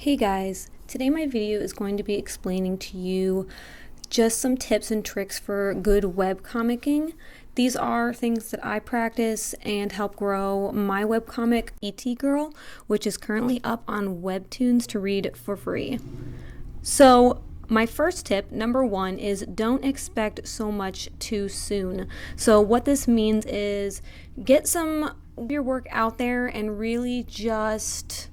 Hey guys, today my video is going to be explaining to you just some tips and tricks for good webcomicking. These are things that I practice and help grow my webcomic ET Girl, which is currently up on Webtoons to read for free. So my first tip, number one, is don't expect so much too soon. So what this means is get some of your work out there and really just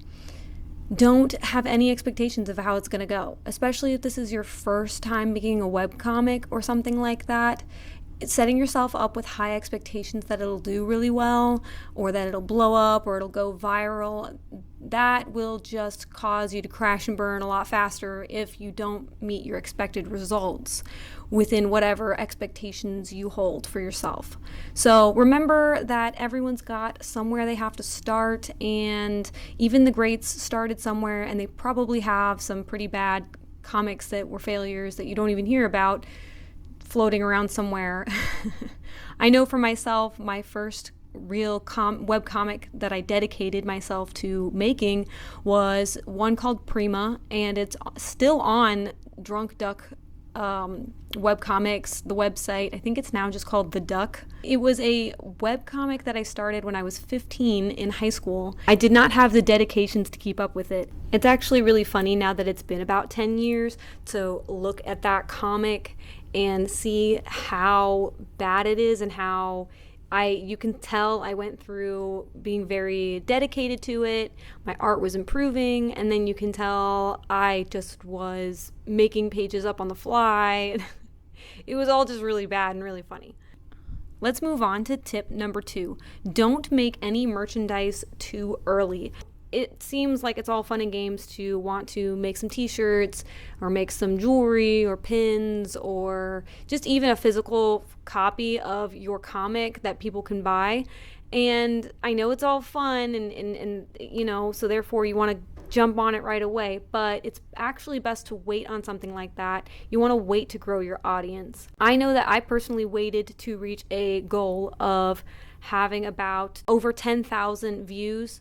don't have any expectations of how it's going to go, especially if this is your first time making a webcomic or something like that. It's setting yourself up with high expectations that it'll do really well or that it'll blow up or it'll go viral. That will just cause you to crash and burn a lot faster if you don't meet your expected results within whatever expectations you hold for yourself. So remember that everyone's got somewhere they have to start, and even the greats started somewhere, and they probably have some pretty bad comics that were failures that you don't even hear about floating around somewhere. I know for myself, my first real webcomic that I dedicated myself to making was one called Prima, and it's still on Drunk Duck webcomics, the website. I think it's now just called The Duck. It was a webcomic that I started when I was 15 in high school. I did not have the dedications to keep up with it. It's actually really funny now that it's been about 10 years to look at that comic and see how bad it is and how you can tell I went through being very dedicated to it. My art was improving, and then you can tell I just was making pages up on the fly. It was all just really bad and really funny. Let's move on to tip number 2. Don't make any merchandise too early. It seems like it's all fun and games to want to make some t-shirts or make some jewelry or pins or just even a physical copy of your comic that people can buy. And I know it's all fun and you know, so therefore you want to jump on it right away, but it's actually best to wait on something like that. You want to wait to grow your audience. I know that I personally waited to reach a goal of having about over 10,000 views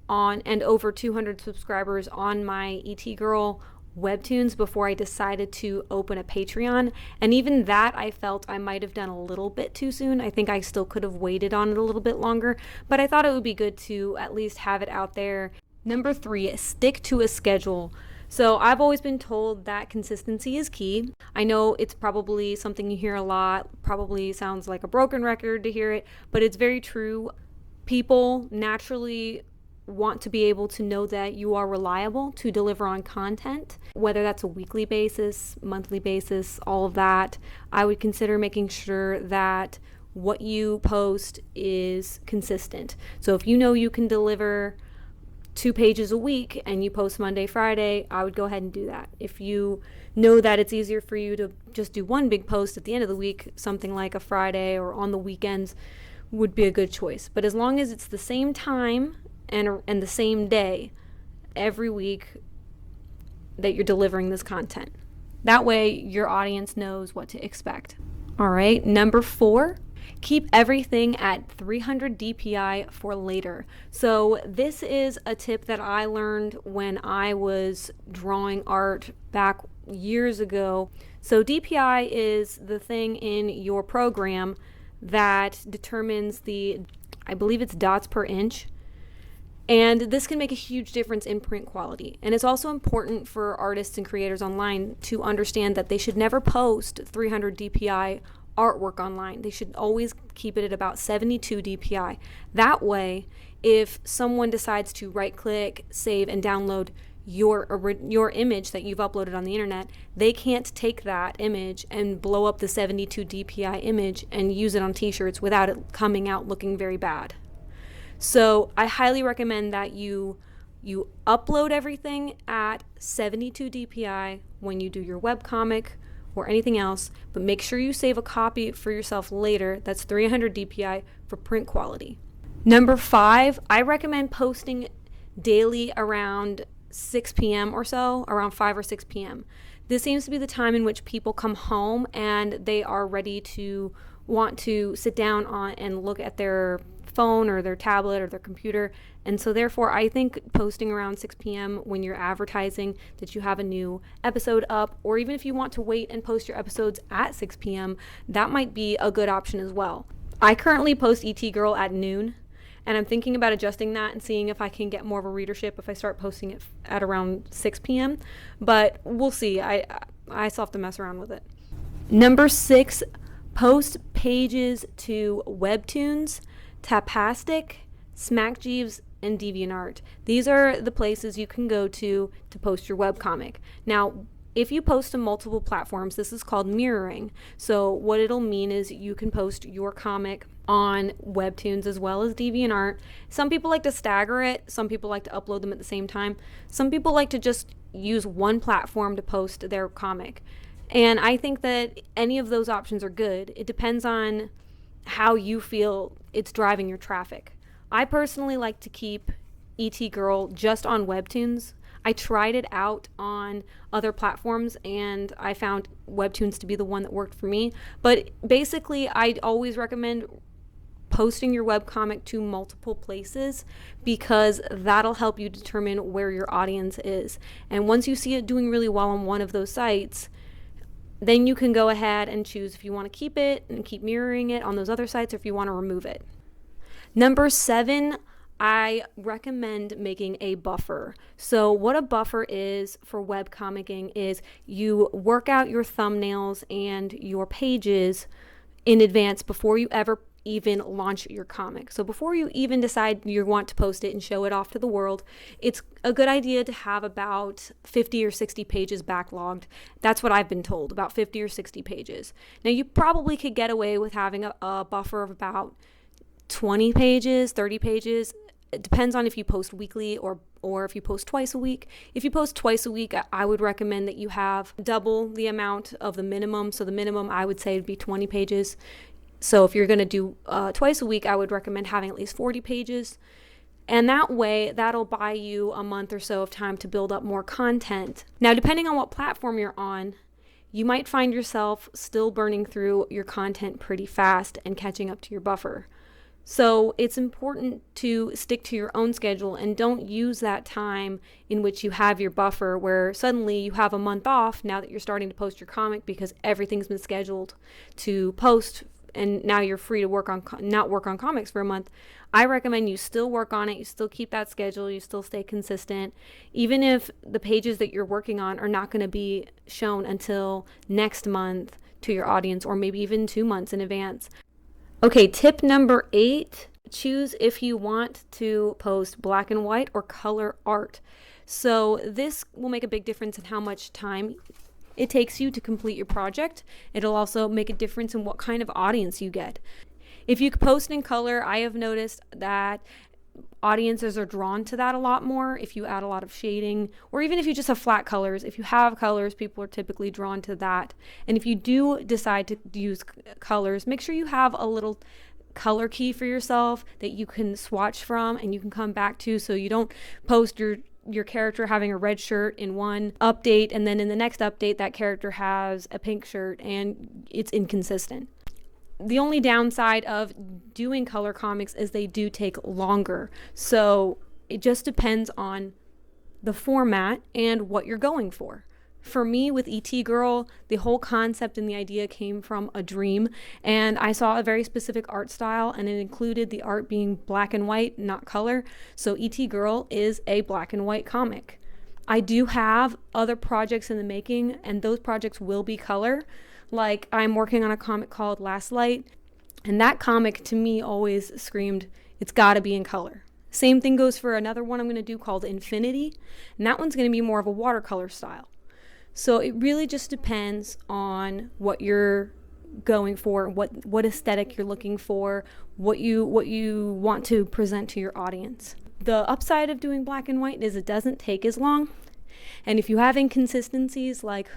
on and over 200 subscribers on my ET Girl Webtoons before I decided to open a Patreon. And even that, I felt I might have done a little bit too soon. I think I still could have waited on it a little bit longer, but I thought it would be good to at least have it out there. Number 3, stick to a schedule. So I've always been told that consistency is key. I know it's probably something you hear a lot, probably sounds like a broken record to hear it, but it's very true. People naturally want to be able to know that you are reliable to deliver on content, whether that's a weekly basis, monthly basis, all of that. I would consider making sure that what you post is consistent. So if you know you can deliver 2 pages a week and you post Monday, Friday, I would go ahead and do that. If you know that it's easier for you to just do one big post at the end of the week, something like a Friday or on the weekends would be a good choice. But as long as it's the same time and the same day every week that you're delivering this content. That way your audience knows what to expect. All right, number 4, keep everything at 300 DPI for later. So this is a tip that I learned when I was drawing art back years ago. So DPI is the thing in your program that determines I believe it's dots per inch. And this can make a huge difference in print quality. And it's also important for artists and creators online to understand that they should never post 300 DPI artwork online. They should always keep it at about 72 DPI. That way, if someone decides to right-click, save, and download your image that you've uploaded on the internet, they can't take that image and blow up the 72 DPI image and use it on t-shirts without it coming out looking very bad. So I highly recommend that you upload everything at 72 DPI when you do your webcomic or anything else, but make sure you save a copy for yourself later that's 300 DPI for print quality. Number 5, I recommend posting daily around 6 p.m. or so, around 5 or 6 p.m. This seems to be the time in which people come home and they are ready to want to sit down on and look at their phone or their tablet or their computer. And so therefore I think posting around 6 p.m. when you're advertising that you have a new episode up, or even if you want to wait and post your episodes at 6 p.m., that might be a good option as well. I currently post ET Girl at noon, and I'm thinking about adjusting that and seeing if I can get more of a readership if I start posting it at around 6 p.m. But we'll see. I still have to mess around with it. Number 6, post pages to Webtoons, Tapastic, SmackJeeves, and DeviantArt. These are the places you can go to post your webcomic. Now, if you post to multiple platforms, this is called mirroring. So what it'll mean is you can post your comic on Webtoons as well as DeviantArt. Some people like to stagger it. Some people like to upload them at the same time. Some people like to just use one platform to post their comic. And I think that any of those options are good. It depends on how you feel it's driving your traffic. I personally like to keep ET Girl just on Webtoons. I tried it out on other platforms and I found Webtoons to be the one that worked for me. But basically, I'd always recommend posting your webcomic to multiple places because that'll help you determine where your audience is. And once you see it doing really well on one of those sites, then you can go ahead and choose if you want to keep it and keep mirroring it on those other sites or if you want to remove it. Number 7, I recommend making a buffer. So what a buffer is for webcomicking is you work out your thumbnails and your pages in advance before you ever even launch your comic. So before you even decide you want to post it and show it off to the world, it's a good idea to have about 50 or 60 pages backlogged. That's what I've been told, about 50 or 60 pages. Now you probably could get away with having a buffer of about 20 pages, 30 pages. It depends on if you post weekly or if you post twice a week. If you post twice a week, I would recommend that you have double the amount of the minimum. So the minimum I would say would be 20 pages. So if you're going to do twice a week, I would recommend having at least 40 pages. And that way, that'll buy you a month or so of time to build up more content. Now, depending on what platform you're on, you might find yourself still burning through your content pretty fast and catching up to your buffer. So it's important to stick to your own schedule and don't use that time in which you have your buffer where suddenly you have a month off now that you're starting to post your comic because everything's been scheduled to post and now you're free to not work on comics for a month. I recommend you still work on it, you still keep that schedule, you still stay consistent, even if the pages that you're working on are not going to be shown until next month to your audience or maybe even 2 months in advance. Okay, tip number 8, choose if you want to post black and white or color art. So this will make a big difference in how much time it takes you to complete your project. It'll also make a difference in what kind of audience you get. If you post in color, I have noticed that audiences are drawn to that a lot more if you add a lot of shading, or even if you just have flat colors. If you have colors, people are typically drawn to that. And if you do decide to use colors, make sure you have a little color key for yourself that you can swatch from and you can come back to, so you don't post your character having a red shirt in one update and then in the next update that character has a pink shirt and it's inconsistent. The only downside of doing color comics is they do take longer. So it just depends on the format and what you're going for. For me with ET Girl, the whole concept and the idea came from a dream, and I saw a very specific art style and it included the art being black and white, not color. So ET Girl is a black and white comic. I do have other projects in the making and those projects will be color. Like I'm working on a comic called Last Light, and that comic to me always screamed, it's gotta be in color. Same thing goes for another one I'm gonna do called Infinity, and that one's gonna be more of a watercolor style. So it really just depends on what you're going for, what aesthetic you're looking for, what you want to present to your audience. The upside of doing black and white is it doesn't take as long, and if you have inconsistencies like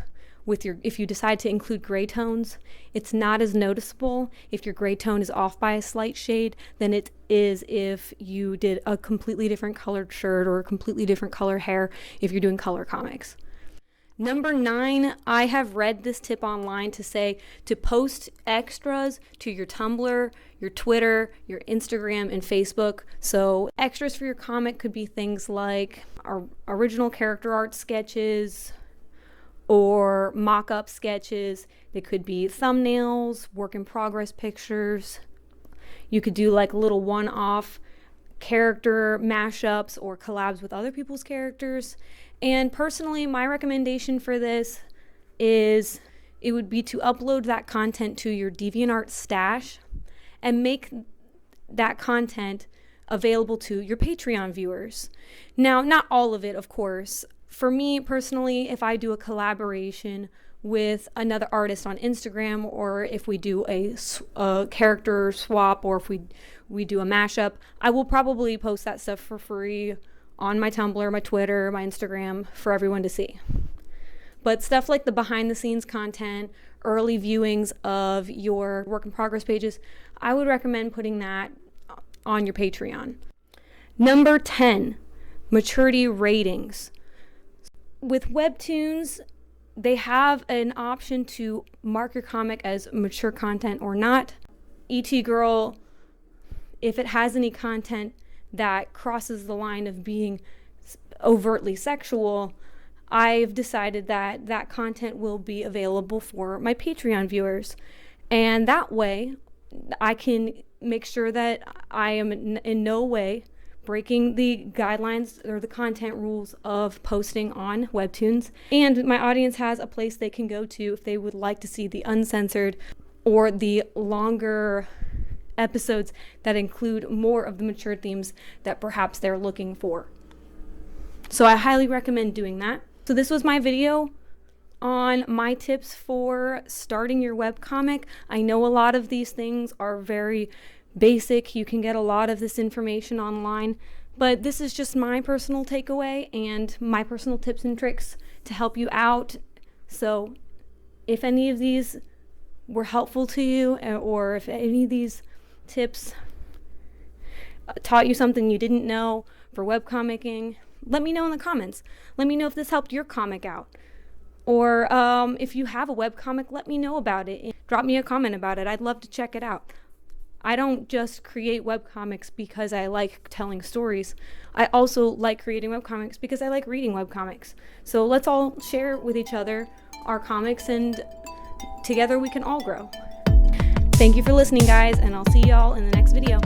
if you decide to include gray tones, it's not as noticeable if your gray tone is off by a slight shade than it is if you did a completely different colored shirt or a completely different color hair if you're doing color comics. Number 9, I have read this tip online to say to post extras to your Tumblr, your Twitter, your Instagram, and Facebook. So extras for your comic could be things like original character art sketches or mock-up sketches. They could be thumbnails, work in progress pictures. You could do like little one-off character mashups or collabs with other people's characters. And personally, my recommendation for this is it would be to upload that content to your DeviantArt stash and make that content available to your Patreon viewers. Now, not all of it, of course. For me personally, if I do a collaboration with another artist on Instagram, or if we do a character swap, or if we do a mashup, I will probably post that stuff for free on my Tumblr, my Twitter, my Instagram for everyone to see. But stuff like the behind the scenes content, early viewings of your work in progress pages, I would recommend putting that on your Patreon. Number 10, maturity ratings. With Webtoons, they have an option to mark your comic as mature content or not. ET Girl, if it has any content that crosses the line of being overtly sexual, I've decided that that content will be available for my Patreon viewers. And that way, I can make sure that I am in no way breaking the guidelines or the content rules of posting on Webtoons. And my audience has a place they can go to if they would like to see the uncensored or the longer episodes that include more of the mature themes that perhaps they're looking for. So I highly recommend doing that. So this was my video on my tips for starting your webcomic. I know a lot of these things are very basic. You can get a lot of this information online, but this is just my personal takeaway and my personal tips and tricks to help you out. So if any of these were helpful to you, or if any of these tips taught you something you didn't know for webcomicking, let me know in the comments. Let me know if this helped your comic out. Or if you have a webcomic, let me know about it. Drop me a comment about it. I'd love to check it out. I don't just create webcomics because I like telling stories. I also like creating webcomics because I like reading webcomics. So let's all share with each other our comics, and together we can all grow. Thank you for listening, guys, and I'll see y'all in the next video.